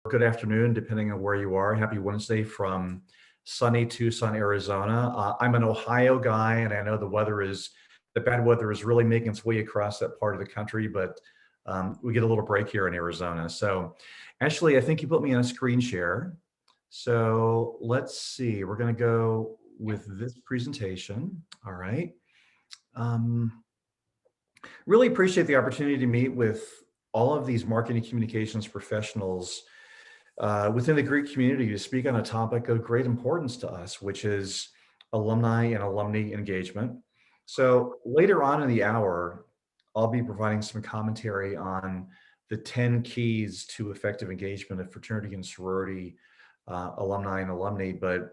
good afternoon, depending on where you are. Happy Wednesday from sunny Tucson, Arizona. I'm an Ohio guy, and I know the bad weather is really making its way across that part of the country, but we get a little break here in Arizona. So actually, I think you put me on a screen share. So let's see, we're going to go with this presentation. All right. Um, Really appreciate the opportunity to meet with all of these marketing communications professionals within the Greek community to speak on a topic of great importance to us, which is alumni and alumni engagement. So later on in the hour, I'll be providing some commentary on the 10 keys to effective engagement of fraternity and sorority alumni and alumni. But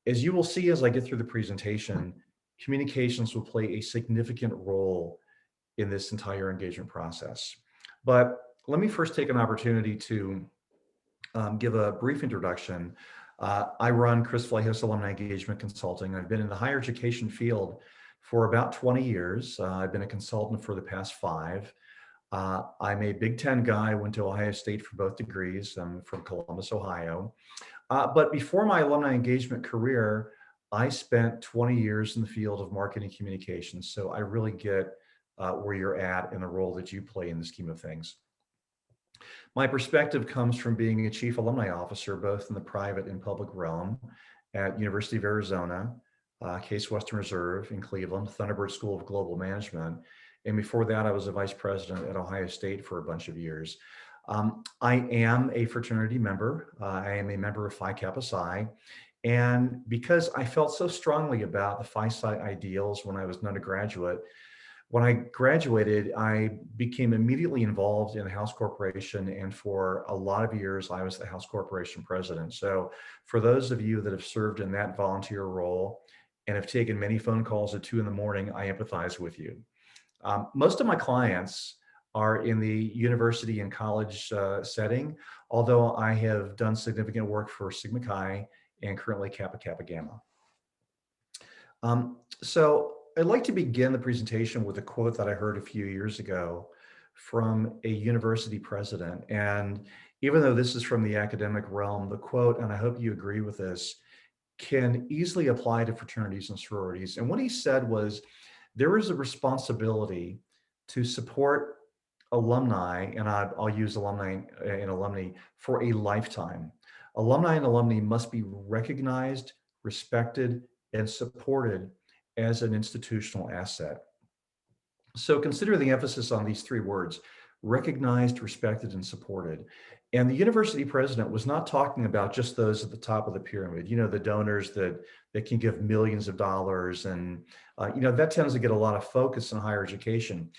as you will see as I get through the presentation, communications will play a significant role in this entire engagement process. But let me first take an opportunity to give a brief introduction. I run Chris Flahos Alumni Engagement Consulting. I've been in the higher education field for about 20 years. I've been a consultant for the past 5. I'm a Big Ten guy, went to Ohio State for both degrees. I'm from Columbus, Ohio. But before my alumni engagement career, I spent 20 years in the field of marketing communications. So I really get where you're at and the role that you play in the scheme of things. My perspective comes from being a chief alumni officer, both in the private and public realm at University of Arizona, Case Western Reserve in Cleveland, Thunderbird School of Global Management. And before that, I was a vice president at Ohio State for a bunch of years. I am a fraternity member. I am a member of Phi Kappa Psi. And because I felt so strongly about the Phi Psi ideals when I was an undergraduate, when I graduated, I became immediately involved in the House Corporation, and for a lot of years, I was the House Corporation president. So for those of you that have served in that volunteer role and have taken many phone calls at 2 in the morning, I empathize with you. Most of my clients are in the university and college setting, although I have done significant work for Sigma Chi and currently Kappa Kappa Gamma. So I'd like to begin the presentation with a quote that I heard a few years ago from a university president. And even though this is from the academic realm, the quote, and I hope you agree with this, can easily apply to fraternities and sororities. And what he said was, there is a responsibility to support alumni, and I'll use alumni and alumni for a lifetime. Alumni and alumni must be recognized, respected, and supported as an institutional asset. So consider the emphasis on these 3 words: recognized, respected, and supported. And the university president was not talking about just those at the top of the pyramid, the donors that can give millions of dollars. And, that tends to get a lot of focus in higher education.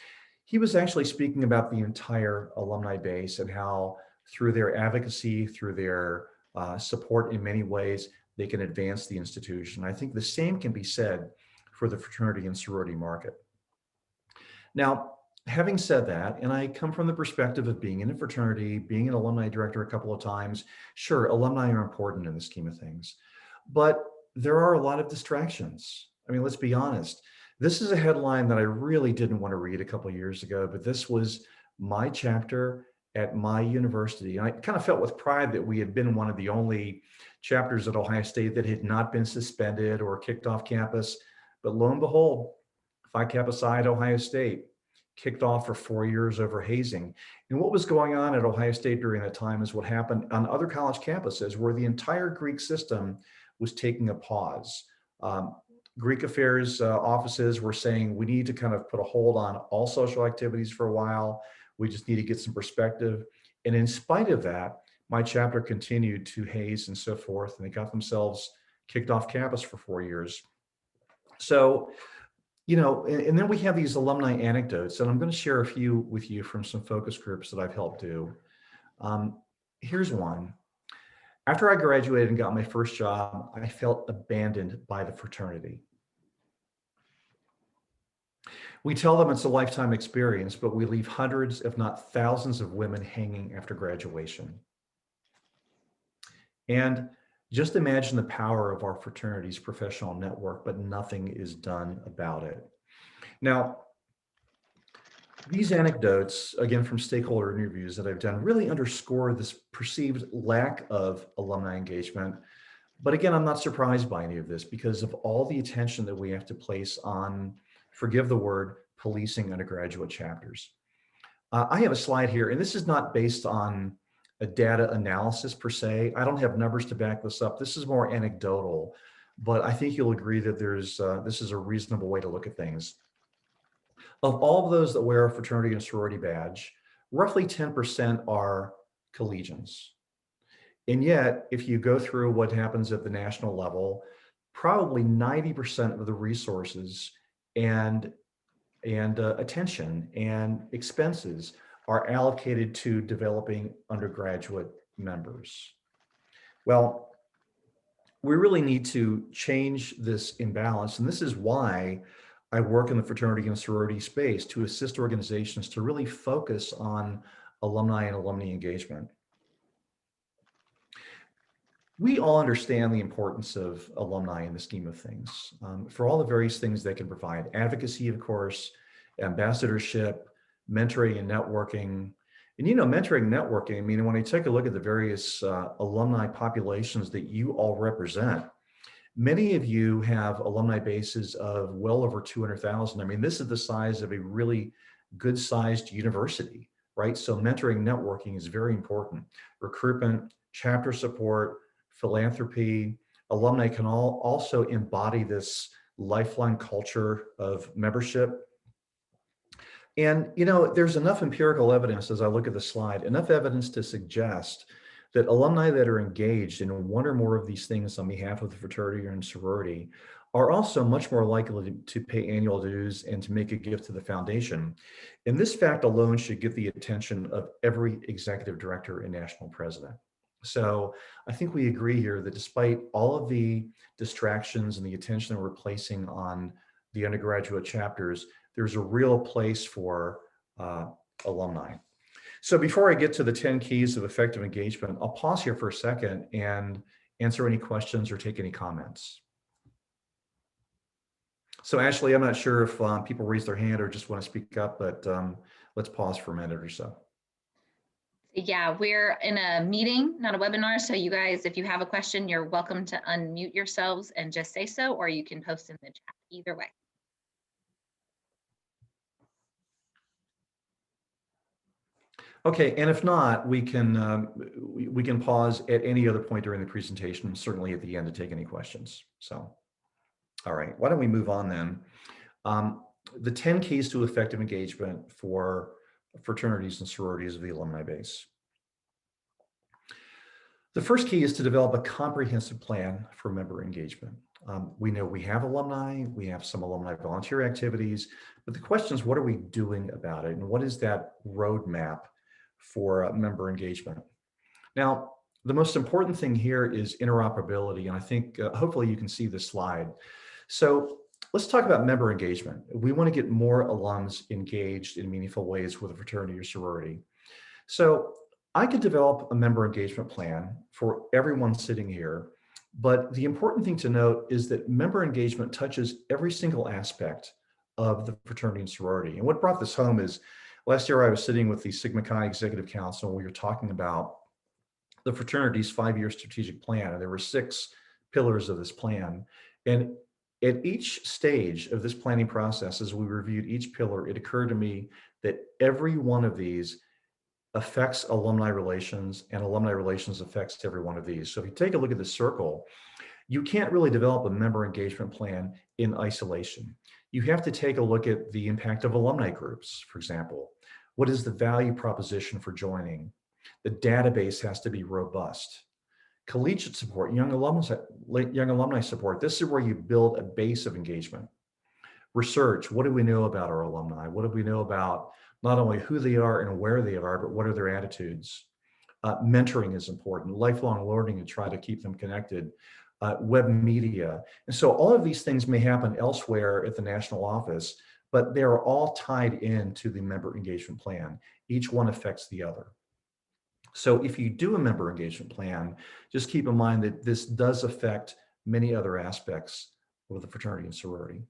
He was actually speaking about the entire alumni base and how through their advocacy, through their support in many ways, they can advance the institution. I think the same can be said for the fraternity and sorority market. Now, having said that, and I come from the perspective of being in a fraternity, being an alumni director a couple of times, sure, alumni are important in the scheme of things, but there are a lot of distractions. I mean, let's be honest. This is a headline that I really didn't want to read a couple of years ago, but this was my chapter at my university. And I kind of felt with pride that we had been one of the only chapters at Ohio State that had not been suspended or kicked off campus. But lo and behold, Phi Kappa Psi at Ohio State kicked off for 4 years over hazing. And what was going on at Ohio State during that time is what happened on other college campuses where the entire Greek system was taking a pause. Greek affairs offices were saying, we need to kind of put a hold on all social activities for a while. We just need to get some perspective. And in spite of that, my chapter continued to haze and so forth, and they got themselves kicked off campus for 4 years. So, and then we have these alumni anecdotes, and I'm going to share a few with you from some focus groups that I've helped do. Here's one. After I graduated and got my first job, I felt abandoned by the fraternity. We tell them it's a lifetime experience, but we leave hundreds, if not thousands of women hanging after graduation. And just imagine the power of our fraternity's professional network, but nothing is done about it. Now, These anecdotes, again from stakeholder interviews that I've done, really underscore this perceived lack of alumni engagement. But again, I'm not surprised by any of this because of all the attention that we have to place on, forgive the word, policing undergraduate chapters. I have a slide here, and this is not based on a data analysis per se. I don't have numbers to back this up. This is more anecdotal, but I think you'll agree that this is a reasonable way to look at things. Of all of those that wear a fraternity and sorority badge, roughly 10% are collegians. And yet, if you go through what happens at the national level, probably 90% of the resources and attention and expenses are allocated to developing undergraduate members. Well, we really need to change this imbalance, and this is why I work in the fraternity and sorority space to assist organizations to really focus on alumni and alumni engagement. We all understand the importance of alumni in the scheme of things, for all the various things they can provide. Advocacy, of course, ambassadorship, mentoring and networking. And mentoring and networking, I mean, when I take a look at the various alumni populations that you all represent, many of you have alumni bases of well over 200,000. I mean, this is the size of a really good sized university, right? So mentoring, networking is very important. Recruitment, chapter support, philanthropy, alumni can all also embody this lifelong culture of membership. And, there's enough empirical evidence as I look at the slide, enough evidence to suggest that alumni that are engaged in one or more of these things on behalf of the fraternity and sorority are also much more likely to pay annual dues and to make a gift to the foundation. And this fact alone should get the attention of every executive director and national president. So I think we agree here that despite all of the distractions and the attention that we're placing on the undergraduate chapters, there's a real place for alumni. So before I get to the 10 keys of effective engagement, I'll pause here for a second and answer any questions or take any comments. So Ashley, I'm not sure if people raise their hand or just want to speak up, but let's pause for a minute or so. Yeah, we're in a meeting, not a webinar. So you guys, if you have a question, you're welcome to unmute yourselves and just say so, or you can post in the chat, either way. Okay, and if not, we can pause at any other point during the presentation, certainly at the end to take any questions. So, all right, why don't we move on then? The 10 keys to effective engagement for fraternities and sororities of the alumni base. The first key is to develop a comprehensive plan for member engagement. We know we have alumni, we have some alumni volunteer activities, but the question is, what are we doing about it? And what is that roadmap for member engagement? Now, the most important thing here is interoperability, and I think hopefully you can see this slide. So let's talk about member engagement. We want to get more alums engaged in meaningful ways with a fraternity or sorority. So I could develop a member engagement plan for everyone sitting here, but the important thing to note is that member engagement touches every single aspect of the fraternity and sorority. And what brought this home is last year I was sitting with the Sigma Chi Executive Council and we were talking about the fraternity's 5-year strategic plan, and there were 6 pillars of this plan. And at each stage of this planning process, as we reviewed each pillar, it occurred to me that every one of these affects alumni relations, and alumni relations affects every one of these. So if you take a look at the circle, you can't really develop a member engagement plan in isolation. You have to take a look at the impact of alumni groups, for example. What is the value proposition for joining? The database has to be robust. Collegiate support, young alumni support, this is where you build a base of engagement. Research, what do we know about our alumni? What do we know about not only who they are and where they are, but what are their attitudes? Mentoring is important, lifelong learning to try to keep them connected, web media. And so all of these things may happen elsewhere at the national office, but they are all tied into the member engagement plan. Each one affects the other. So if you do a member engagement plan, just keep in mind that this does affect many other aspects of the fraternity and sorority.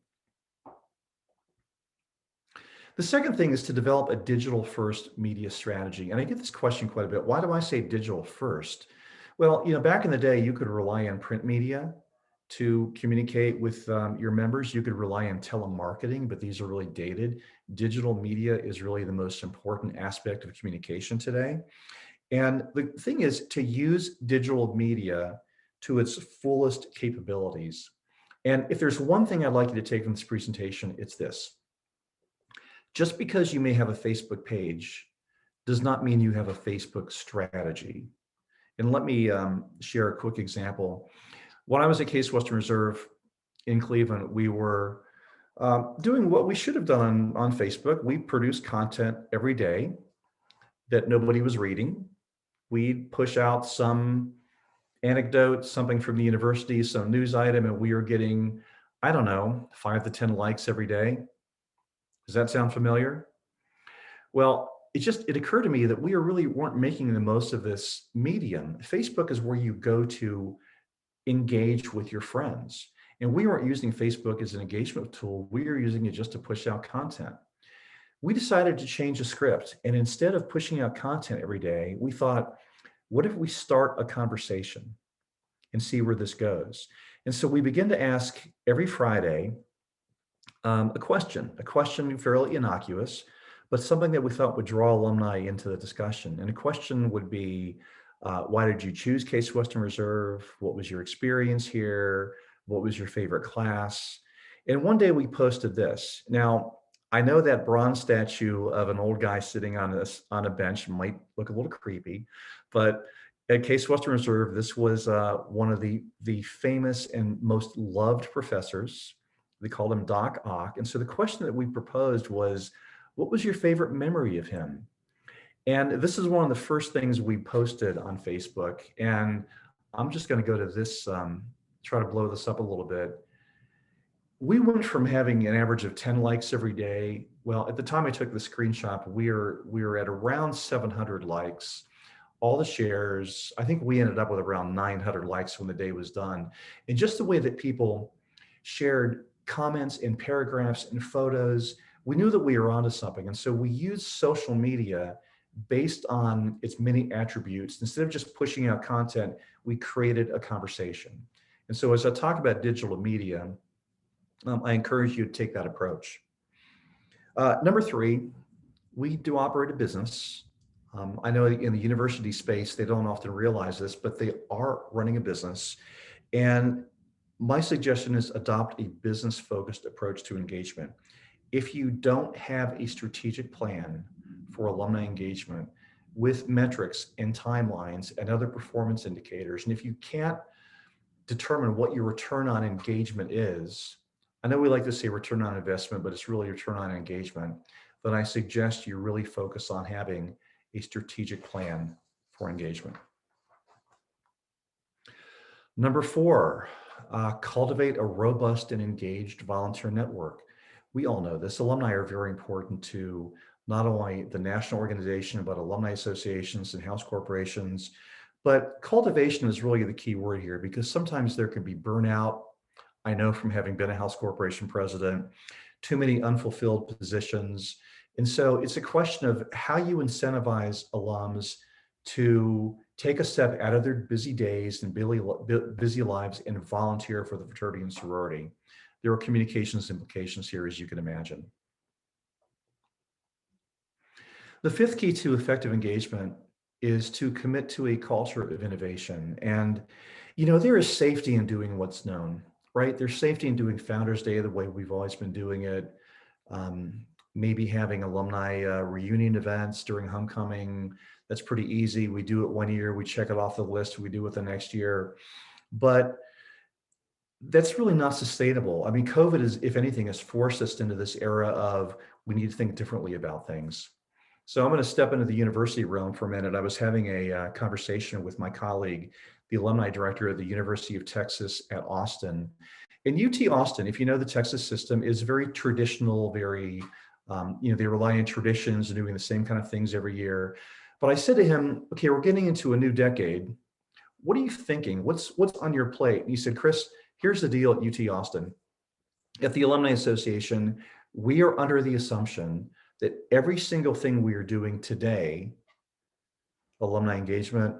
The second thing is to develop a digital first media strategy. And I get this question quite a bit. Why do I say digital first? Well, back in the day, you could rely on print media to communicate with your members. You could rely on telemarketing, but these are really dated. Digital media is really the most important aspect of communication today. And the thing is to use digital media to its fullest capabilities. And if there's one thing I'd like you to take from this presentation, it's this. Just because you may have a Facebook page does not mean you have a Facebook strategy. And let me share a quick example. When I was at Case Western Reserve in Cleveland, we were doing what we should have done on Facebook. We produced content every day that nobody was reading. We'd push out some anecdote, something from the university, some news item, and we were getting, I don't know, 5 to 10 likes every day. Does that sound familiar? Well, it occurred to me that we really weren't making the most of this medium. Facebook is where you go to engage with your friends. And we weren't using Facebook as an engagement tool. We were using it just to push out content. We decided to change the script. And instead of pushing out content every day, we thought, what if we start a conversation and see where this goes? And so we began to ask every Friday a question fairly innocuous, but something that we thought would draw alumni into the discussion. And the question would be, why did you choose Case Western Reserve? What was your experience here? What was your favorite class? And one day we posted this. Now, I know that bronze statue of an old guy sitting on a bench might look a little creepy, but at Case Western Reserve, this was one of the famous and most loved professors. They called him Doc Ock. And so the question that we proposed was, what was your favorite memory of him? And this is one of the first things we posted on Facebook. And I'm just going to go to this, try to blow this up a little bit. We went from having an average of 10 likes every day. Well, at the time I took the screenshot, we were at around 700 likes. All the shares, I think we ended up with around 900 likes when the day was done. And just the way that people shared comments and paragraphs and photos, we knew that we were onto something. And so we used social media based on its many attributes. Instead of just pushing out content, we created a conversation. And so as I talk about digital media, I encourage you to take that approach. Number 3, we do operate a business. I know in the university space, they don't often realize this, but they are running a business. And my suggestion is adopt a business-focused approach to engagement. If you don't have a strategic plan for alumni engagement with metrics and timelines and other performance indicators, and if you can't determine what your return on engagement is, I know we like to say return on investment, but it's really return on engagement, then I suggest you really focus on having a strategic plan for engagement. Number 4, cultivate a robust and engaged volunteer network. We all know this. Alumni are very important to not only the national organization, but alumni associations and house corporations. But cultivation is really the key word here, because sometimes there can be burnout. I know from having been a house corporation president, too many unfulfilled positions. And so it's a question of how you incentivize alums to take a step out of their busy days and busy lives and volunteer for the fraternity and sorority. There are communications implications here, as you can imagine. The 5th key to effective engagement is to commit to a culture of innovation. And, there is safety in doing what's known, right? There's safety in doing Founders Day the way we've always been doing it. Maybe having alumni reunion events during homecoming. That's pretty easy. We do it one year, we check it off the list, we do it the next year. But that's really not sustainable. I mean, COVID is, if anything, has forced us into this era of we need to think differently about things. So I'm going to step into the university realm for a minute. I was having a conversation with my colleague, the alumni director of the University of Texas at Austin. And UT Austin, if you know the Texas system, is very traditional, very, they rely on traditions and doing the same kind of things every year. But I said to him, okay, we're getting into a new decade. What are you thinking? What's on your plate? And he said, Chris, here's the deal at UT Austin. At the Alumni Association, we are under the assumption that every single thing we are doing today, alumni engagement,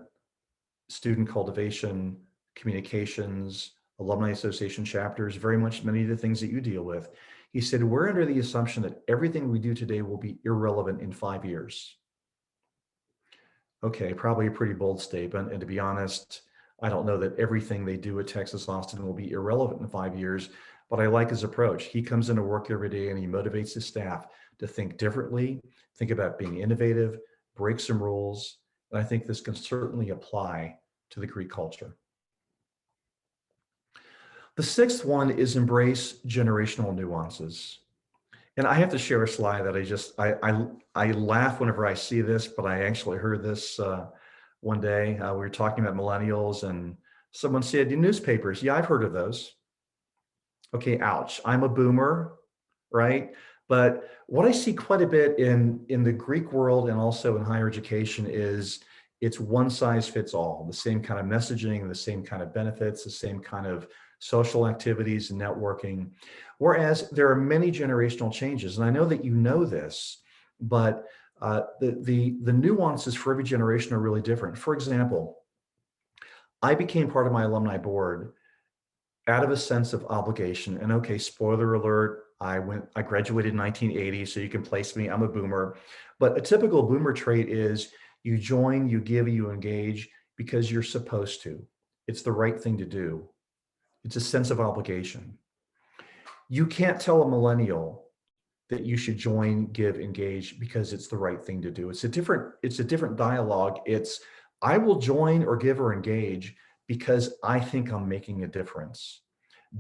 student cultivation, communications, alumni association chapters, very much many of the things that you deal with. He said, we're under the assumption that everything we do today will be irrelevant in 5 years. Okay, probably a pretty bold statement. And to be honest, I don't know that everything they do at Texas Austin will be irrelevant in 5 years, but I like his approach. He comes into work every day and he motivates his staff to think differently, think about being innovative, break some rules. And I think this can certainly apply to the Greek culture. The sixth one is embrace generational nuances. And I have to share a slide that I laugh whenever I see this, but I actually heard this one day. We were talking about millennials and someone said, "The newspapers, yeah, I've heard of those." Okay, ouch. I'm a boomer, right? But what I see quite a bit in the Greek world and also in higher education is it's one size fits all, the same kind of messaging, the same kind of benefits, the same kind of social activities and networking. Whereas there are many generational changes. And I know that you know this, but the nuances for every generation are really different. For example, I became part of my alumni board out of a sense of obligation. And okay, spoiler alert, I graduated in 1980, so you can place me, I'm a boomer. But a typical boomer trait is you join, you give, you engage because you're supposed to. It's the right thing to do. It's a sense of obligation. You can't tell a millennial that you should join, give, engage because it's the right thing to do. It's a different dialogue. It's I will join or give or engage because I think I'm making a difference.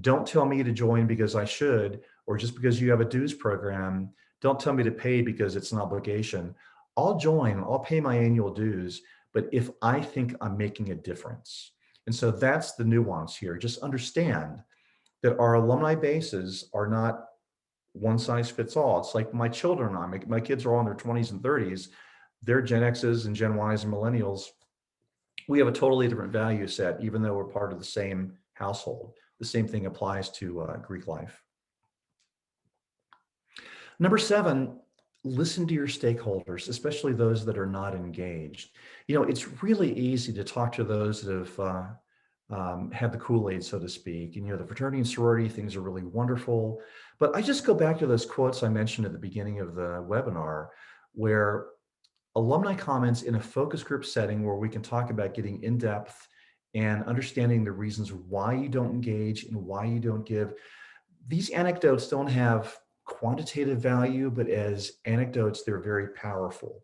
Don't tell me to join because I should, or just because you have a dues program. Don't tell me to pay because it's an obligation. I'll join, I'll pay my annual dues, but if I think I'm making a difference. And so that's the nuance here. Just understand that our alumni bases are not one size fits all. It's like my children and my kids are all in their 20s and 30s. They're Gen X's and Gen Y's and millennials. We have a totally different value set, even though we're part of the same household. The same thing applies to Greek life. Number 7, listen to your stakeholders, especially those that are not engaged. You know, it's really easy to talk to those that have had the Kool-Aid, so to speak. And, you know, the fraternity and sorority things are really wonderful. But I just go back to those quotes I mentioned at the beginning of the webinar, where alumni comments in a focus group setting where we can talk about getting in depth and understanding the reasons why you don't engage and why you don't give. These anecdotes don't have quantitative value, but as anecdotes, they're very powerful.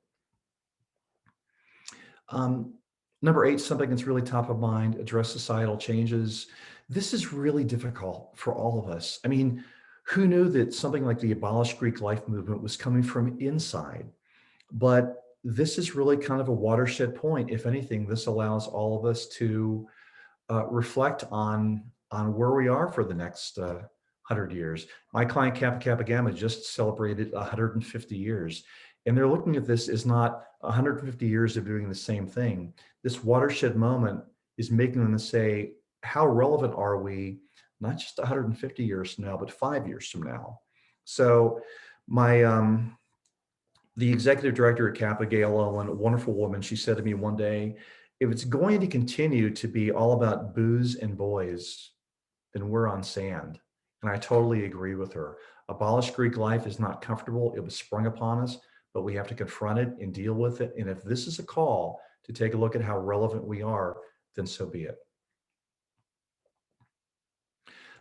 Number 8, something that's really top of mind, address societal changes. This is really difficult for all of us. I mean, who knew that something like the Abolish Greek Life movement was coming from inside? But this is really kind of a watershed point. If anything, this allows all of us to reflect on where we are for the next 100 years. My client Kappa Kappa Gamma just celebrated 150 years. And they're looking at this as not 150 years of doing the same thing. This watershed moment is making them say, how relevant are we, not just 150 years from now, but 5 years from now? So my the executive director at Kappa, Gail Owen, a wonderful woman, she said to me one day, if it's going to continue to be all about booze and boys, then we're on sand. And I totally agree with her. Abolish Greek life is not comfortable. It was sprung upon us, but we have to confront it and deal with it. And if this is a call to take a look at how relevant we are, then so be it.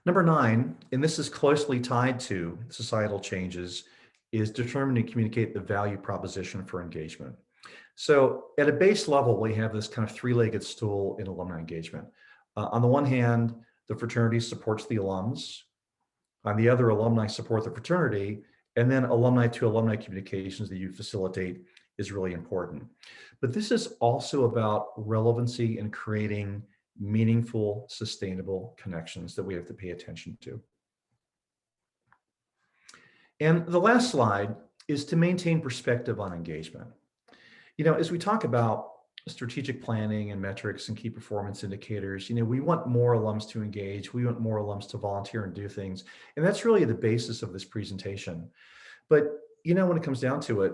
Number 9, and this is closely tied to societal changes, is determine and communicate the value proposition for engagement. So at a base level, we have this kind of 3-legged stool in alumni engagement. On the one hand, the fraternity supports the alums. On the other, alumni support the fraternity. And then alumni to alumni communications that you facilitate is really important. But this is also about relevancy and creating meaningful, sustainable connections that we have to pay attention to. And the last slide is to maintain perspective on engagement. You know, as we talk about strategic planning and metrics and key performance indicators, you know, we want more alums to engage. We want more alums to volunteer and do things. And that's really the basis of this presentation. But when it comes down to it,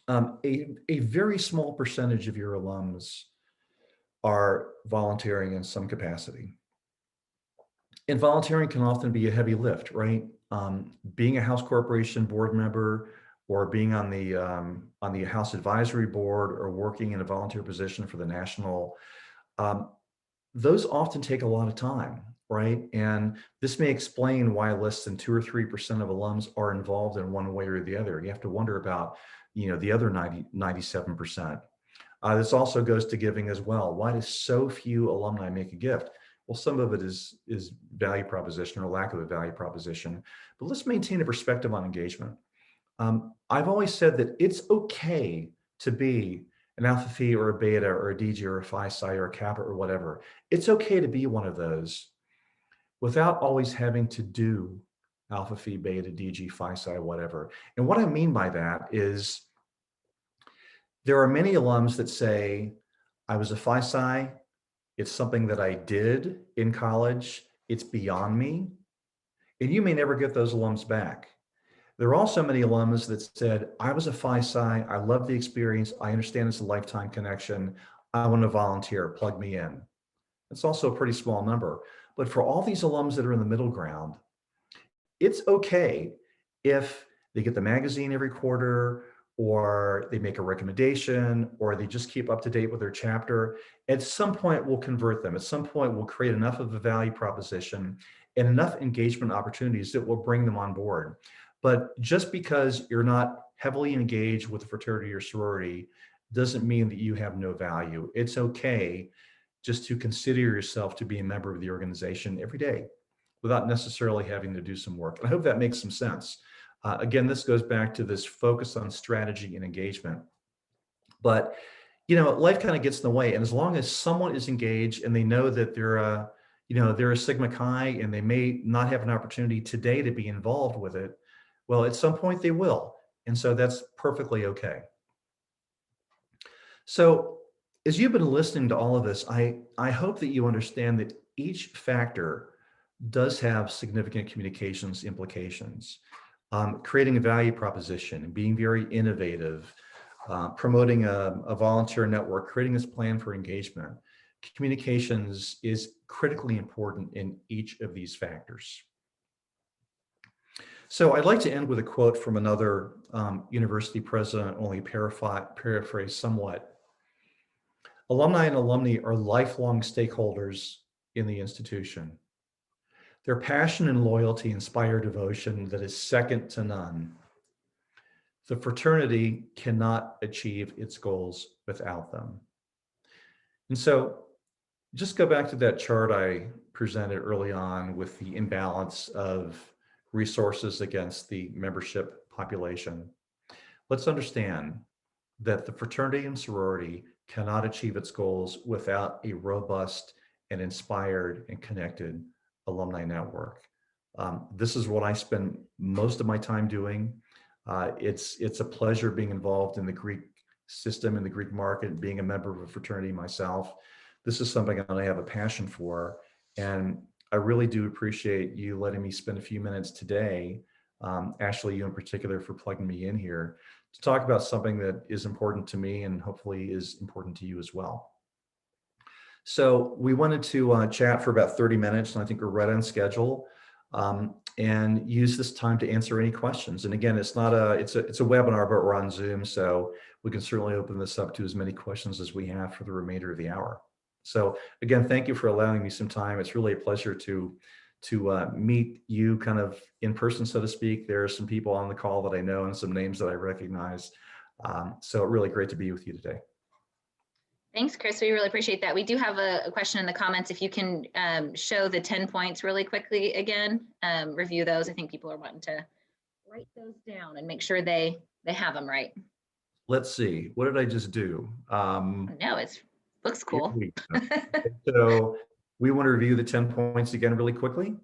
a very small percentage of your alums are volunteering in some capacity. And volunteering can often be a heavy lift, right? Being a House Corporation board member, or being on the House Advisory Board, or working in a volunteer position for the national, um, those often take a lot of time, right? And this may explain why less than 2 or 3% of alums are involved in one way or the other. You have to wonder about, the other 97%. This also goes to giving as well. Why do so few alumni make a gift? Well, some of it is value proposition or lack of a value proposition, but let's maintain a perspective on engagement. I've always said that it's okay to be an alpha phi or a beta or a DG or a phi psi or a kappa or whatever. It's okay to be one of those without always having to do alpha phi, beta, DG, phi psi, whatever. And what I mean by that is there are many alums that say, I was a phi psi, it's something that I did in college, it's beyond me. And you may never get those alums back. There are also many alums that said, I was a phi psi, I love the experience, I understand it's a lifetime connection, I want to volunteer, plug me in. It's also a pretty small number. But for all these alums that are in the middle ground, it's okay if they get the magazine every quarter, or they make a recommendation, or they just keep up to date with their chapter. At some point, we'll convert them. At some point, we'll create enough of a value proposition and enough engagement opportunities that will bring them on board. But just because you're not heavily engaged with a fraternity or sorority doesn't mean that you have no value. It's okay just to consider yourself to be a member of the organization every day without necessarily having to do some work. And I hope that makes some sense. Again, this goes back to this focus on strategy and engagement. But, life kind of gets in the way. And as long as someone is engaged and they know that they're a Sigma Chi and they may not have an opportunity today to be involved with it, well, at some point they will. And so that's perfectly okay. So as you've been listening to all of this, I hope that you understand that each factor does have significant communications implications. Creating a value proposition and being very innovative, promoting a volunteer network, creating this plan for engagement. Communications is critically important in each of these factors. So I'd like to end with a quote from another university president, only paraphrased somewhat. Alumni and alumni are lifelong stakeholders in the institution. Their passion and loyalty inspire devotion that is second to none. The fraternity cannot achieve its goals without them. And so just go back to that chart I presented early on with the imbalance of resources against the membership population. Let's understand that the fraternity and sorority cannot achieve its goals without a robust and inspired and connected alumni network. This is what I spend most of my time doing. It's a pleasure being involved in the Greek system, in the Greek market, being a member of a fraternity myself. This is something that I have a passion for. And I really do appreciate you letting me spend a few minutes today, Ashley, you in particular, for plugging me in here to talk about something that is important to me and hopefully is important to you as well. So we wanted to chat for about 30 minutes, and I think we're right on schedule, and use this time to answer any questions. And again, it's a webinar, but we're on Zoom, so we can certainly open this up to as many questions as we have for the remainder of the hour. So again, thank you for allowing me some time. It's really a pleasure to meet you kind of in person, so to speak. There are some people on the call that I know and some names that I recognize. So really great to be with you today. Thanks, Chris. We really appreciate that. We do have a question in the comments. If you can show the 10 points really quickly again, review those. I think people are wanting to write those down and make sure they have them right. Let's see. What did I just do? No, it looks cool. So we want to review the 10 points again really quickly?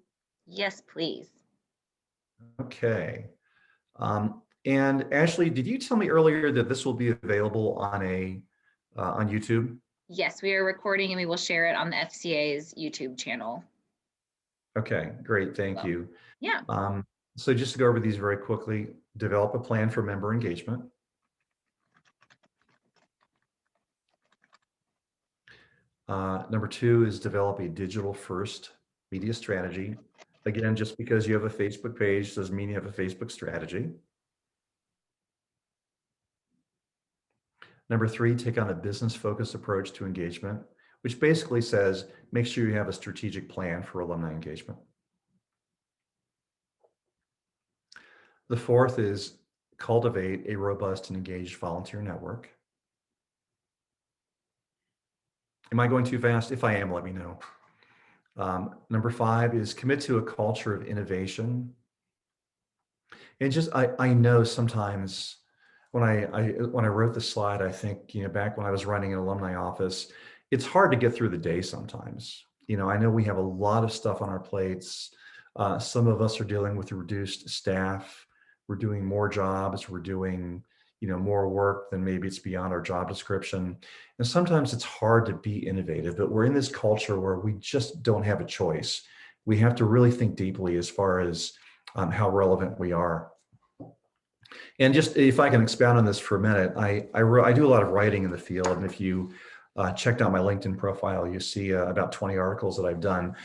Yes, please. Okay. And Ashley, did you tell me earlier that this will be available on YouTube? Yes, we are recording and we will share it on the FCA's YouTube channel. Okay, great. Thank you. Yeah. So just to go over these very quickly, develop a plan for member engagement. Number 2 is develop a digital first media strategy. Again, just because you have a Facebook page doesn't mean you have a Facebook strategy. Number 3, take on a business focused approach to engagement, which basically says, make sure you have a strategic plan for alumni engagement. The 4th is cultivate a robust and engaged volunteer network. Am I going too fast? If I am, let me know. Number 5 is commit to a culture of innovation. And just, I know sometimes when I wrote the slide, I think, back when I was running an alumni office, it's hard to get through the day sometimes. I know we have a lot of stuff on our plates. Some of us are dealing with reduced staff. We're doing more jobs. We're doing, more work than maybe it's beyond our job description. And sometimes it's hard to be innovative, but we're in this culture where we just don't have a choice. We have to really think deeply as far as how relevant we are. And just if I can expound on this for a minute, I do a lot of writing in the field. And if you checked out my LinkedIn profile, you see about 20 articles that I've done.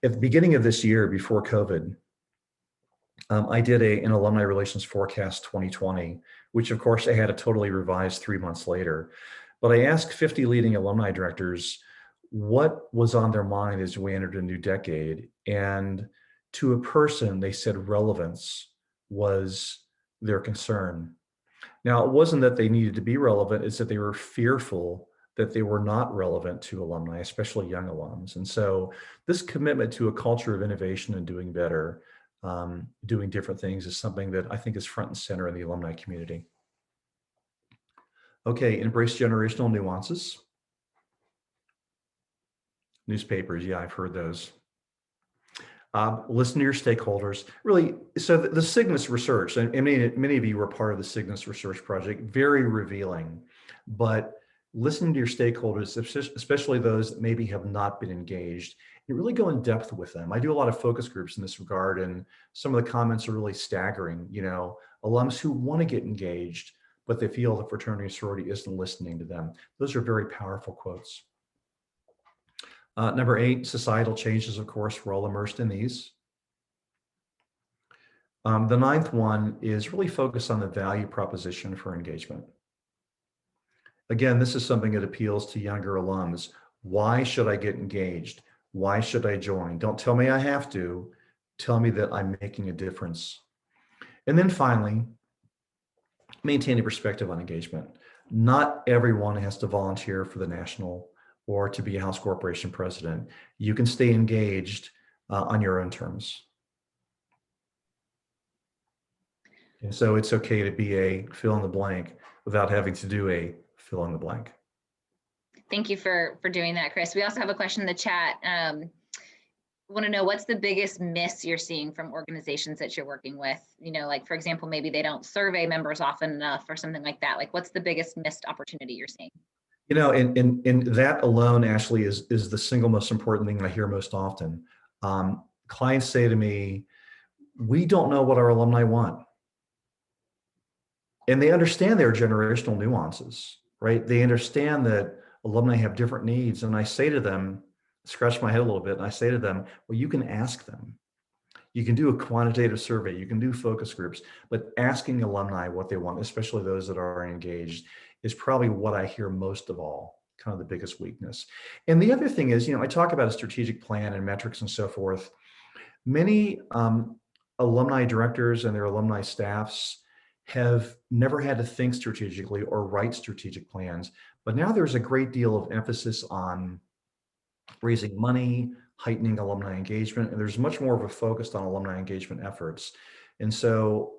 At the beginning of this year, before COVID, I did an alumni relations forecast 2020, which of course I had a totally revised 3 months later. But I asked 50 leading alumni directors what was on their mind as we entered a new decade. And to a person, they said relevance was their concern. Now, it wasn't that they needed to be relevant, it's that they were fearful that they were not relevant to alumni, especially young alums. And so this commitment to a culture of innovation and doing better, doing different things is something that I think is front and center in the alumni community. Okay, embrace generational nuances. Newspapers, yeah, I've heard those. Listen to your stakeholders. Really, so the Cygnus research, and many of you were part of the Cygnus research project, very revealing. But listening to your stakeholders, especially those that maybe have not been engaged, you really go in depth with them. I do a lot of focus groups in this regard, and some of the comments are really staggering. Alums who want to get engaged, but they feel the fraternity or sorority isn't listening to them. Those are very powerful quotes. Number 8, societal changes, of course, we're all immersed in these. The 9th one is really focus on the value proposition for engagement. Again, this is something that appeals to younger alums. Why should I get engaged? Why should I join? Don't tell me I have to. Tell me that I'm making a difference. And then finally, maintain a perspective on engagement. Not everyone has to volunteer for the national or to be a house corporation president. You can stay engaged on your own terms. And so it's okay to be a fill in the blank without having to do a fill in the blank. Thank you for doing that, Chris. We also have a question in the chat. Want to know what's the biggest miss you're seeing from organizations that you're working with? Like for example, maybe they don't survey members often enough or something like that. Like what's the biggest missed opportunity you're seeing? And that alone, Ashley, is the single most important thing I hear most often. Clients say to me, we don't know what our alumni want. And they understand their generational nuances, right? They understand that alumni have different needs. And I say to them, scratch my head a little bit, and I say to them, well, you can ask them. You can do a quantitative survey, you can do focus groups, but asking alumni what they want, especially those that are engaged, is probably what I hear most of all, kind of the biggest weakness. And the other thing is, I talk about a strategic plan and metrics and so forth. Many alumni directors and their alumni staffs have never had to think strategically or write strategic plans, but now there's a great deal of emphasis on raising money, heightening alumni engagement, and there's much more of a focus on alumni engagement efforts. And so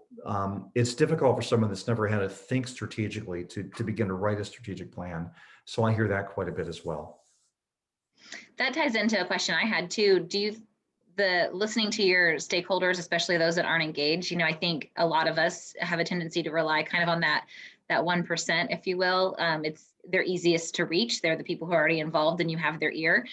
it's difficult for someone that's never had to think strategically to begin to write a strategic plan. So I hear that quite a bit as well. That ties into a question I had too. Listening to your stakeholders, especially those that aren't engaged, I think a lot of us have a tendency to rely kind of on that 1%, if you will. They're easiest to reach. They're the people who are already involved and you have their ear.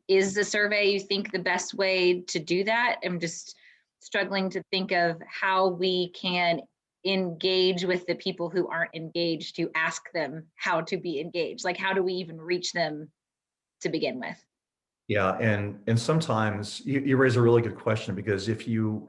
Is the survey, you think, the best way to do that? I'm just struggling to think of how we can engage with the people who aren't engaged, to ask them how to be engaged. Like, how do we even reach them to begin with? Yeah, and sometimes you raise a really good question, because if you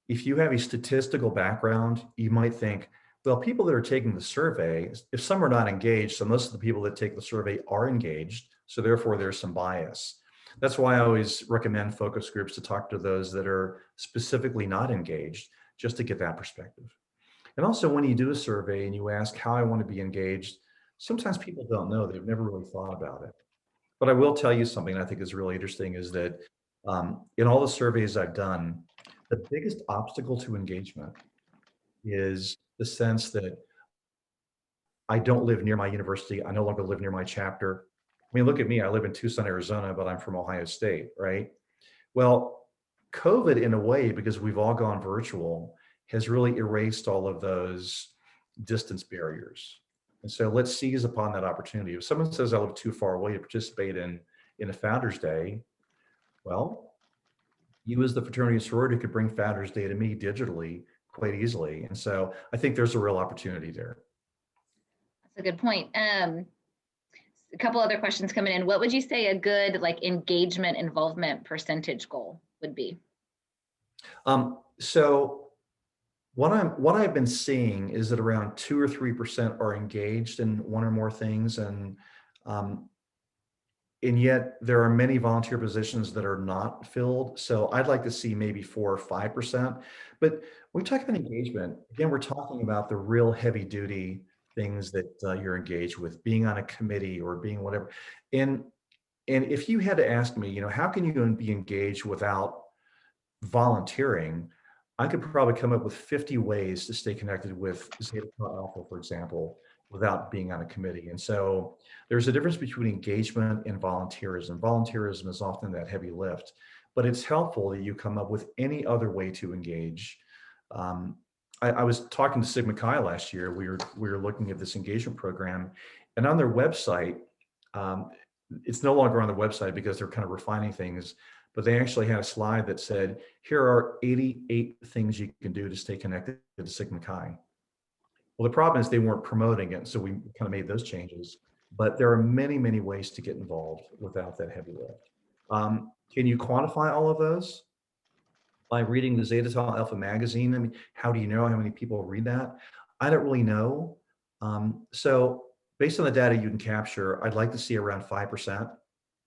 have a statistical background, you might think, well, people that are taking the survey, if some are not engaged, so most of the people that take the survey are engaged, so therefore there's some bias. That's why I always recommend focus groups to talk to those that are specifically not engaged, just to get that perspective. And also, when you do a survey and you ask how I want to be engaged, sometimes people don't know. They've never really thought about it. But I will tell you something I think is really interesting is that in all the surveys I've done, the biggest obstacle to engagement is the sense that I don't live near my university. I no longer live near my chapter. I mean, look at me. I live in Tucson, Arizona, but I'm from Ohio State, right? Well, COVID, in a way, because we've all gone virtual, has really erased all of those distance barriers. And so let's seize upon that opportunity. If someone says I live too far away to participate in a Founders Day, well, you as the fraternity or sorority could bring Founders Day to me digitally quite easily. And so I think there's a real opportunity there. That's a good point. A couple other questions coming in. What would you say a good like engagement involvement percentage goal would be? So what I've been seeing is that around 2 or 3% are engaged in one or more things, um, and yet there are many volunteer positions that are not filled. So I'd like to see maybe 4 or 5%. But when we talk about engagement, again, we're talking about the real heavy duty things that you're engaged with, being on a committee or being whatever. And and if you had to ask me, how can you be engaged without volunteering? I could probably come up with 50 ways to stay connected with Zeta Tau Alpha, for example, without being on a committee. And so there's a difference between engagement and volunteerism. Volunteerism is often that heavy lift, but it's helpful that you come up with any other way to engage. Um, I was talking to Sigma Chi last year. We were looking at this engagement program, and on their website, um, it's no longer on the website because they're kind of refining things, but they actually had a slide that said, here are 88 things you can do to stay connected to Sigma Chi. Well, the problem is they weren't promoting it, so we kind of made those changes. But there are many, many ways to get involved without that heavy lift. Can you quantify all of those? By reading the Zeta Tau Alpha magazine? I mean, how do you know how many people read that? I don't really know. So based on the data you can capture, I'd like to see around 5%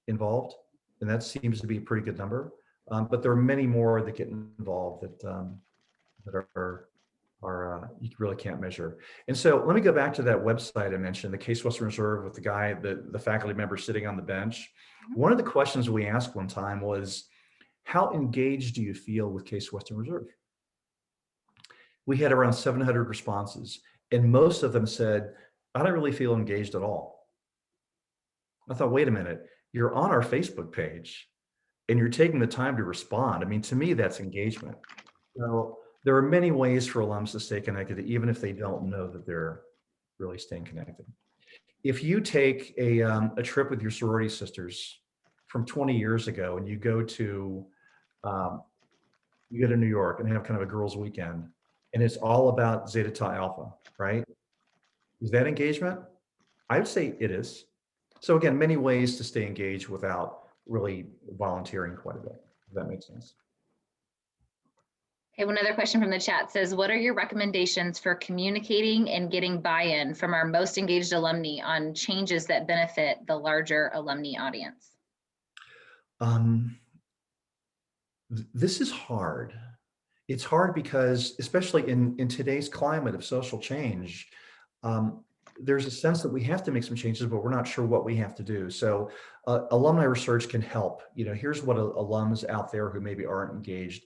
involved, and that seems to be a pretty good number. But there are many more that get involved that you really can't measure. And so let me go back to that website I mentioned, the Case Western Reserve, with the guy, the faculty member sitting on the bench. One of the questions we asked one time was, how engaged do you feel with Case Western Reserve? We had around 700 responses, and most of them said, I don't really feel engaged at all. I thought, wait a minute, you're on our Facebook page and you're taking the time to respond. I mean, to me, that's engagement. So there are many ways for alums to stay connected, even if they don't know that they're really staying connected. If you take a trip with your sorority sisters from 20 years ago and you go to New York and have kind of a girls' weekend, and it's all about Zeta Tau Alpha, right? Is that engagement? I would say it is. So again, many ways to stay engaged without really volunteering quite a bit, if that makes sense. Okay, one other question from the chat says, what are your recommendations for communicating and getting buy-in from our most engaged alumni on changes that benefit the larger alumni audience? This is hard. It's hard because, especially in today's climate of social change, there's a sense that we have to make some changes, but we're not sure what we have to do. So alumni research can help. Here's what alums out there who maybe aren't engaged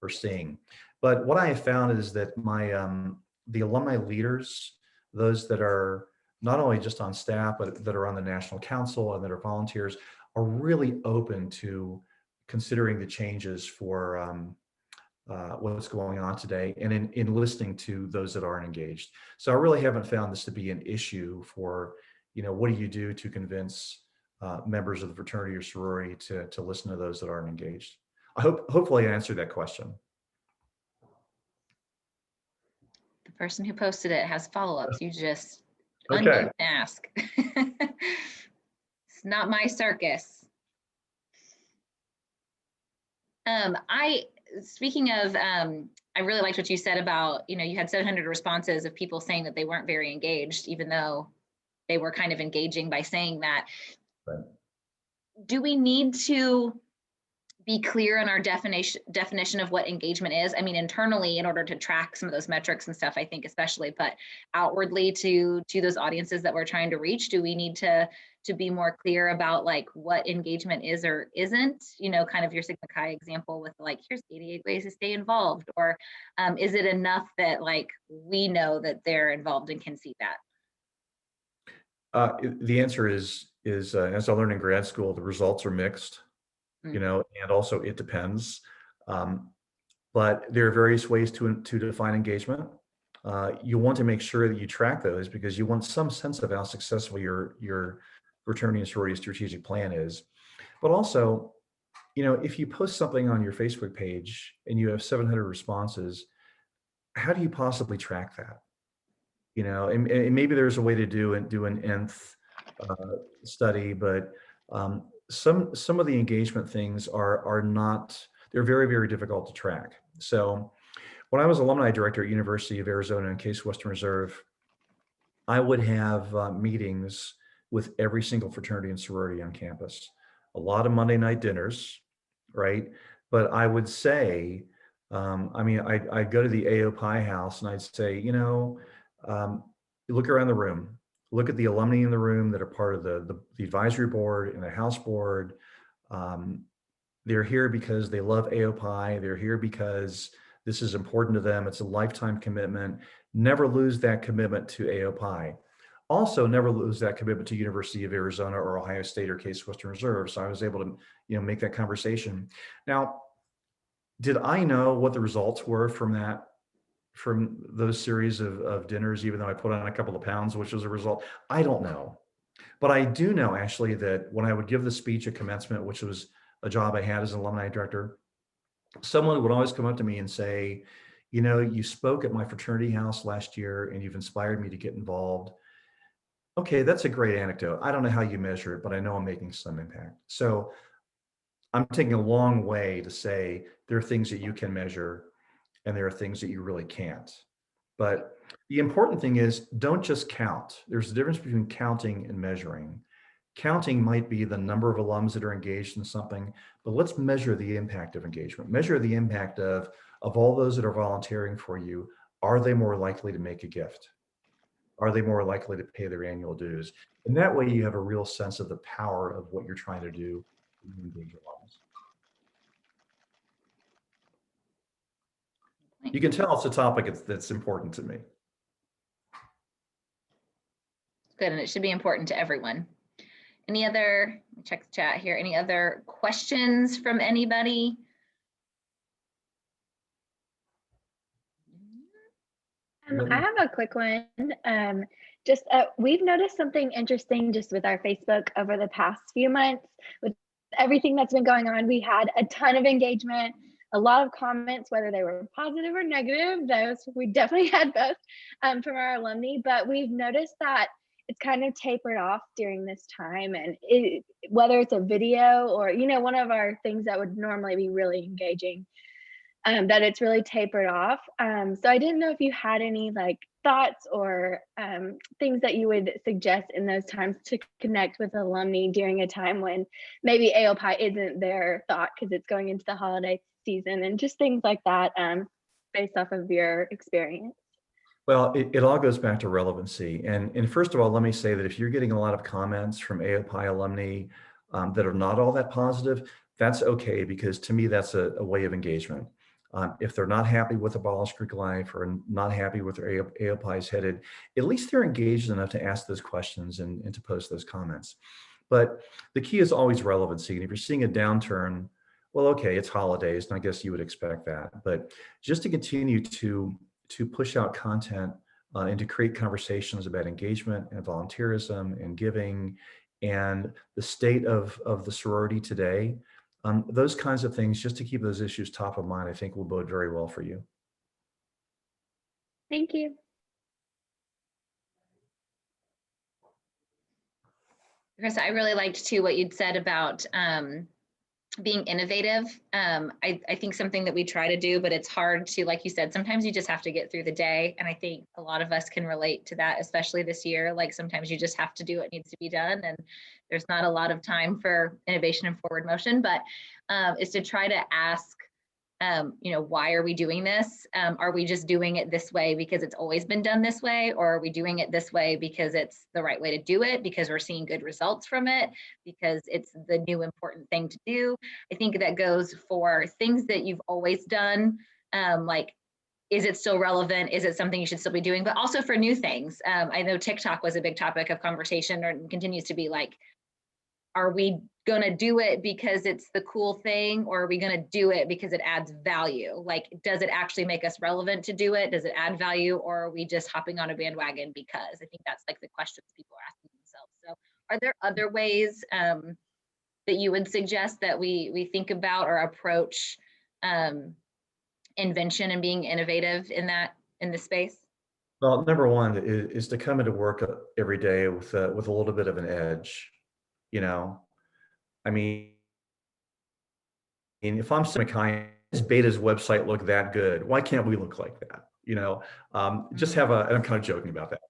are seeing. But what I have found is that the alumni leaders, those that are not only just on staff, but that are on the National Council and that are volunteers, are really open to considering the changes for what's going on today, and in listening to those that aren't engaged. So I really haven't found this to be an issue for, what do you do to convince members of the fraternity or sorority to listen to those that aren't engaged? Hopefully I answered that question. person who posted it has follow-ups. You just Okay. unmute and ask. It's not my circus. Speaking of, I really liked what you said about, you had 700 responses of people saying that they weren't very engaged, even though they were kind of engaging by saying that. Right. Do we need to be clear on our definition of what engagement is? I mean, internally, in order to track some of those metrics and stuff, I think especially, but outwardly to those audiences that we're trying to reach, do we need to be more clear about like what engagement is or isn't? Kind of your Sigma Chi example with like, here's 88 ways to stay involved, or is it enough that like we know that they're involved and can see that? The answer is as I learned in grad school, the results are mixed. And also it depends. But there are various ways to define engagement. You want to make sure that you track those because you want some sense of how successful your fraternity and sorority strategic plan is. But also, if you post something on your Facebook page and you have 700 responses, how do you possibly track that? And maybe there's a way to do an nth study, but some of the engagement things are not, they're very, very difficult to track. So when I was alumni director at University of Arizona and Case Western Reserve, I would have meetings with every single fraternity and sorority on campus, a lot of Monday night dinners, right? But I would say, I'd go to the AOPI house and I'd say, look around the room, look at the alumni in the room that are part of the advisory board and the house board. They're here because they love AOPI. They're here because this is important to them. It's a lifetime commitment. Never lose that commitment to AOPI. Also, never lose that commitment to University of Arizona or Ohio State or Case Western Reserve. So I was able to, make that conversation. Now, did I know what the results were from those series of dinners, even though I put on a couple of pounds, which was a result? I don't know. But I do know actually that when I would give the speech at commencement, which was a job I had as an alumni director, someone would always come up to me and say, you spoke at my fraternity house last year and you've inspired me to get involved. Okay, that's a great anecdote. I don't know how you measure it, but I know I'm making some impact. So I'm taking a long way to say there are things that you can measure and there are things that you really can't. But the important thing is don't just count. There's a difference between counting and measuring. Counting might be the number of alums that are engaged in something, but let's measure the impact of engagement. Measure the impact of all those that are volunteering for you. Are they more likely to make a gift? Are they more likely to pay their annual dues? And that way you have a real sense of the power of what you're trying to do when you engage alums. You can tell it's a topic that's important to me. Good, and it should be important to everyone. Any other, check the chat here, any other questions from anybody? I have a quick one. We've noticed something interesting just with our Facebook over the past few months. With everything that's been going on, we had a ton of engagement, a lot of comments, whether they were positive or negative. We definitely had both from our alumni, but we've noticed that it's kind of tapered off during this time, and whether it's a video or one of our things that would normally be really engaging, that it's really tapered off. So I didn't know if you had any thoughts or things that you would suggest in those times to connect with alumni during a time when maybe AOPI isn't their thought because it's going into the holiday season, and just things like that based off of your experience. Well, it all goes back to relevancy. And first of all, let me say that if you're getting a lot of comments from AOPI alumni that are not all that positive, that's okay, because to me, that's a way of engagement. If they're not happy with Abolish Greek Life or not happy with where AOPI is headed, at least they're engaged enough to ask those questions and to post those comments. But the key is always relevancy. And if you're seeing a downturn, well, okay, it's holidays, and I guess you would expect that. But just to continue to push out content and to create conversations about engagement and volunteerism and giving and the state of the sorority today, those kinds of things, just to keep those issues top of mind, I think will bode very well for you. Thank you. Chris, I really liked too what you'd said about being innovative. I think something that we try to do, but it's hard to, like you said, sometimes you just have to get through the day. And I think a lot of us can relate to that, especially this year. Like sometimes you just have to do what needs to be done. And there's not a lot of time for innovation and forward motion, but is to try to ask, why are we doing this? Are we just doing it this way because it's always been done this way? Or are we doing it this way because it's the right way to do it, because we're seeing good results from it, because it's the new important thing to do? I think that goes for things that you've always done, like, is it still relevant? Is it something you should still be doing? But also for new things. I know TikTok was a big topic of conversation, or continues to be. Like, are we going to do it because it's the cool thing, or are we going to do it because it adds value? Like, does it actually make us relevant to do it? Does it add value, or are we just hopping on a bandwagon because? I think that's like the questions people are asking themselves. So are there other ways that you would suggest that we think about or approach invention and being innovative in this space? Well, number one is to come into work every day with a little bit of an edge. I mean, if I'm saying, does Beta's website look that good? Why can't we look like that? Just have and I'm kind of joking about that,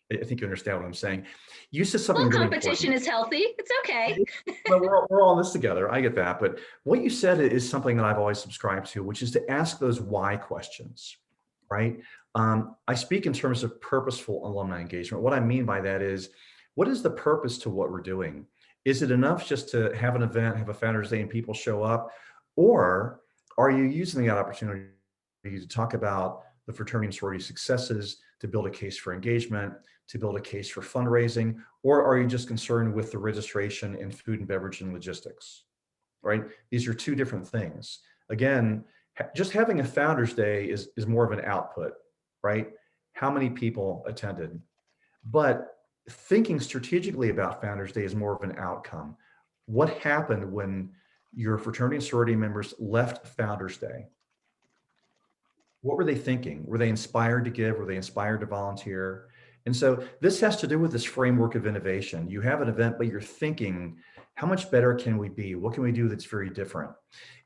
but I think you understand what I'm saying. You said something really competition important. is healthy. It's okay. Well, we're all in this together. I get that. But what you said is something that I've always subscribed to, which is to ask those why questions, right? I speak in terms of purposeful alumni engagement. What I mean by that is, what is the purpose to what we're doing? Is it enough just to have an event, have a Founders Day, and people show up? Or are you using that opportunity to talk about the fraternity and sorority successes, to build a case for engagement, to build a case for fundraising? Or are you just concerned with the registration and food and beverage and logistics, right? These are two different things. Again, just having a Founders Day is more of an output, right? How many people attended? But thinking strategically about Founders Day is more of an outcome. What happened when your fraternity and sorority members left Founders Day? What were they thinking? Were they inspired to give? Were they inspired to volunteer? And so this has to do with this framework of innovation. You have an event, but you're thinking, how much better can we be? What can we do that's very different?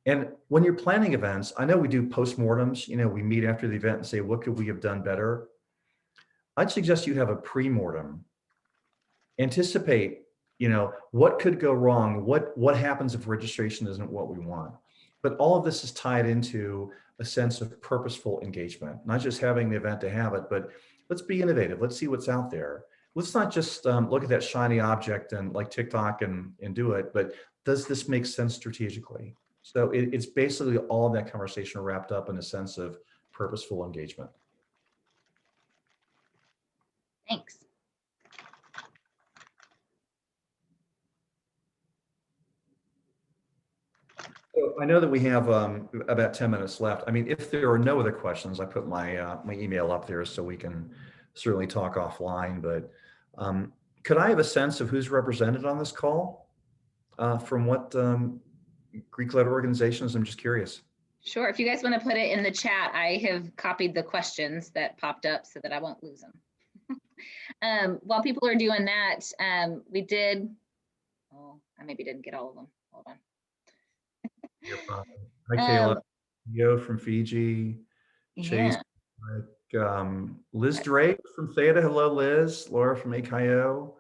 And when you're planning events, I know we do postmortems, we meet after the event and say, what could we have done better? I'd suggest you have a pre-mortem. Anticipate, what could go wrong? What happens if registration isn't what we want? But all of this is tied into a sense of purposeful engagement, not just having the event to have it, but let's be innovative. Let's see what's out there. Let's not just look at that shiny object and like TikTok and do it, but does this make sense strategically? So it's basically all of that conversation wrapped up in a sense of purposeful engagement. Thanks. So I know that we have about 10 minutes left. I mean, if there are no other questions, I put my my email up there so we can certainly talk offline. But could I have a sense of who's represented on this call from what Greek-led organizations? I'm just curious. Sure. If you guys want to put it in the chat, I have copied the questions that popped up so that I won't lose them. While people are doing that, we did, I maybe didn't get all of them. Hold on. Hi, Kayla. Yo from Fiji. Chase. Yeah. Liz Drake from Theta. Hello, Liz. Laura from AKIO.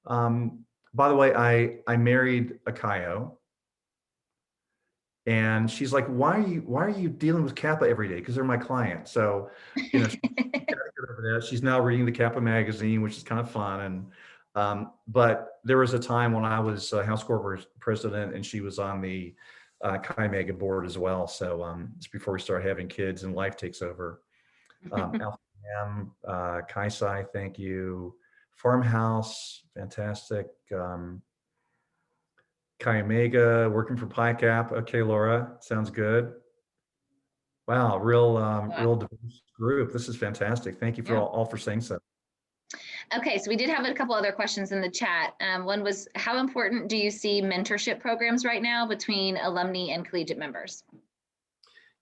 By the way, I married a Akayo. And she's like, why are you dealing with Kappa every day? Because they're my client. So, she's now reading the Kappa magazine, which is kind of fun. And but there was a time when I was House Corporate President, and she was on the Chi Mega board as well. So it's before we start having kids and life takes over. Alpha M, Chi Psi, thank you. Farmhouse, fantastic. Chi Omega, working for PiCap. Okay, Laura, sounds good. Wow, real diverse group. This is fantastic. Thank you for all for saying so. Okay, so we did have a couple other questions in the chat. One was, how important do you see mentorship programs right now between alumni and collegiate members?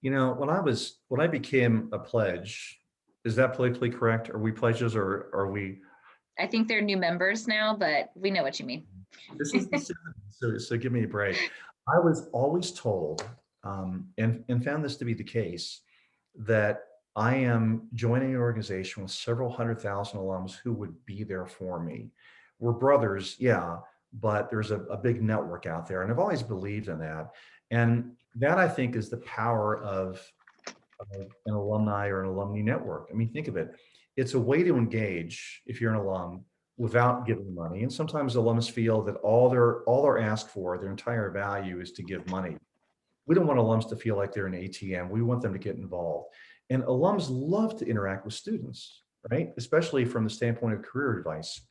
When I became a pledge, is that politically correct? Are we pledges or are we? I think they're new members now, but we know what you mean. This is the 70s, so give me a break. I was always told, and found this to be the case, that I am joining an organization with several 100,000 alums who would be there for me. We're brothers, yeah, but there's a big network out there, and I've always believed in that. And that, I think, is the power of an alumni or an alumni network. I mean, think of it. It's a way to engage if you're an alum without giving money. And sometimes alums feel that all they're asked for, their entire value is to give money. We don't want alums to feel like they're an ATM. We want them to get involved. And alums love to interact with students, right? Especially from the standpoint of career advice.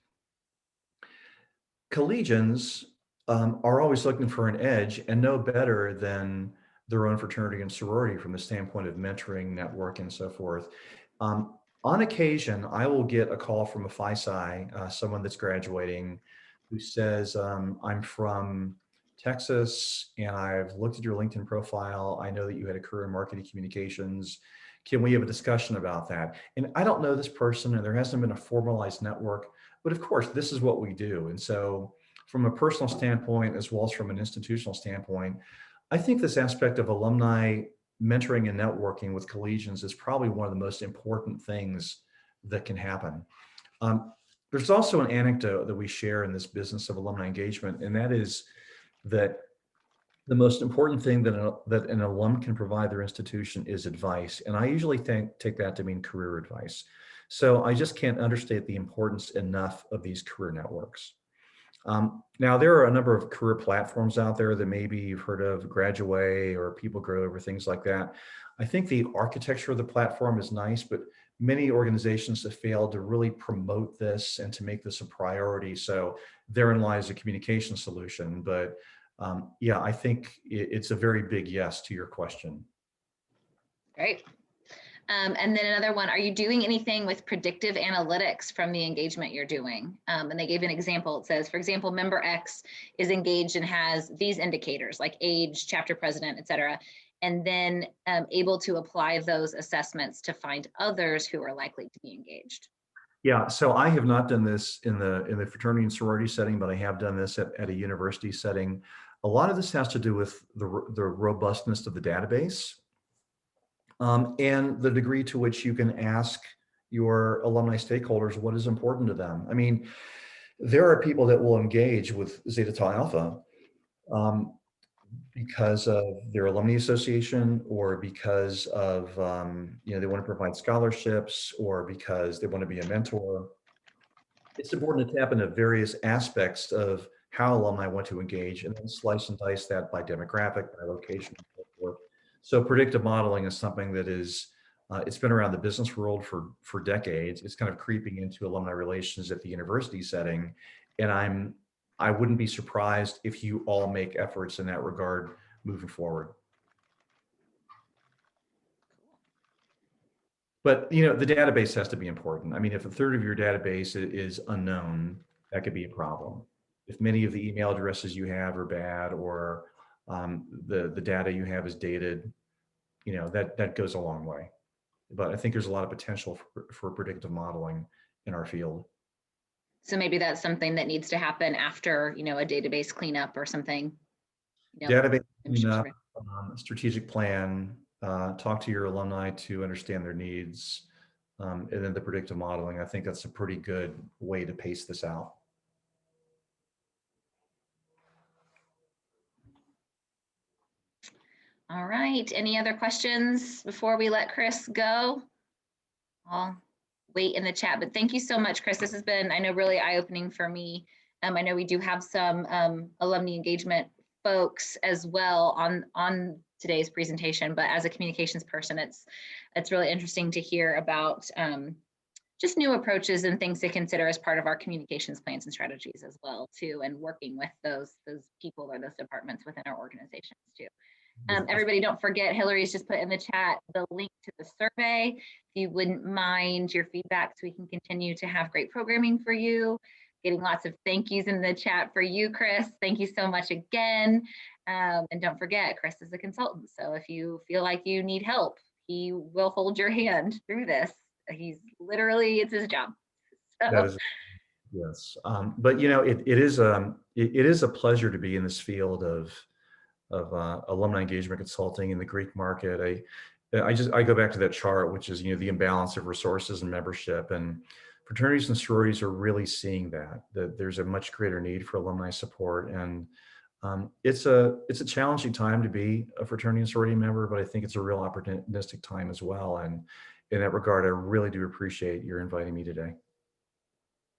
Collegians are always looking for an edge and know better than their own fraternity and sorority from the standpoint of mentoring, network, and so forth. On occasion, I will get a call from a Phi-Sci, someone that's graduating, who says, I'm from Texas and I've looked at your LinkedIn profile. I know that you had a career in marketing communications. Can we have a discussion about that? And I don't know this person and there hasn't been a formalized network, but of course, this is what we do. And so from a personal standpoint, as well as from an institutional standpoint, I think this aspect of alumni mentoring and networking with collegians is probably one of the most important things that can happen. There's also an anecdote that we share in this business of alumni engagement, and that is that the most important thing that an alum can provide their institution is advice. And I usually take that to mean career advice. So I just can't understate the importance enough of these career networks. Now, there are a number of career platforms out there that maybe you've heard of, Graduate or People Grow Over, things like that. I think the architecture of the platform is nice, but many organizations have failed to really promote this and to make this a priority. So therein lies a communication solution. But yeah, I think it's a very big yes to your question. Great. And then another one, are you doing anything with predictive analytics from the engagement you're doing? And they gave an example. It says, for example, member X is engaged and has these indicators like age, chapter president, et cetera, and then able to apply those assessments to find others who are likely to be engaged. Yeah, so I have not done this in the fraternity and sorority setting, but I have done this at a university setting. A lot of this has to do with the robustness of the database. And the degree to which you can ask your alumni stakeholders what is important to them. I mean, there are people that will engage with Zeta Tau Alpha because of their alumni association, or because of they want to provide scholarships, or because they want to be a mentor. It's important to tap into various aspects of how alumni want to engage, and then slice and dice that by demographic, by location, and so forth. So predictive modeling is something that is, it's been around the business world for decades. It's kind of creeping into alumni relations at the university setting. And I wouldn't be surprised if you all make efforts in that regard moving forward. But the database has to be important. I mean, if a third of your database is unknown, that could be a problem. If many of the email addresses you have are bad, or the data you have is dated, that goes a long way. But I think there's a lot of potential for predictive modeling in our field. So maybe that's something that needs to happen after, a database cleanup or something. Database cleanup, strategic plan, talk to your alumni to understand their needs, and then the predictive modeling. I think that's a pretty good way to pace this out. All right, any other questions before we let Chris go? I'll wait in the chat, but thank you so much, Chris. This has been, I know, really eye-opening for me. I know we do have some alumni engagement folks as well on today's presentation, but as a communications person, it's really interesting to hear about just new approaches and things to consider as part of our communications plans and strategies as well too, and working with those people or those departments within our organizations too. Everybody, don't forget, Hillary's just put in the chat the link to the survey. If you wouldn't mind your feedback, so we can continue to have great programming for you. Getting lots of thank yous in the chat for you, Chris. Thank you so much again. And don't forget, Chris is a consultant. So if you feel like you need help, he will hold your hand through this. He's literally, it's his job. So, Yes. But it is a pleasure to be in this field of alumni engagement consulting in the Greek market. I go back to that chart, which is the imbalance of resources and membership, and fraternities and sororities are really seeing that there's a much greater need for alumni support, and it's a challenging time to be a fraternity and sorority member, but I think it's a real opportunistic time as well. And in that regard, I really do appreciate your inviting me today.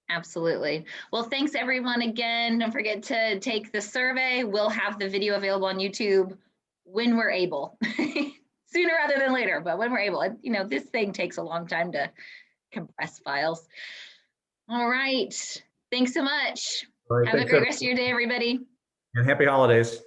Absolutely. Well, thanks everyone again. Don't forget to take the survey. We'll have the video available on YouTube when we're able, sooner rather than later, but when we're able. This thing takes a long time to compress files. All right. Thanks so much. All right, Have a great rest of your day, everybody. And happy holidays.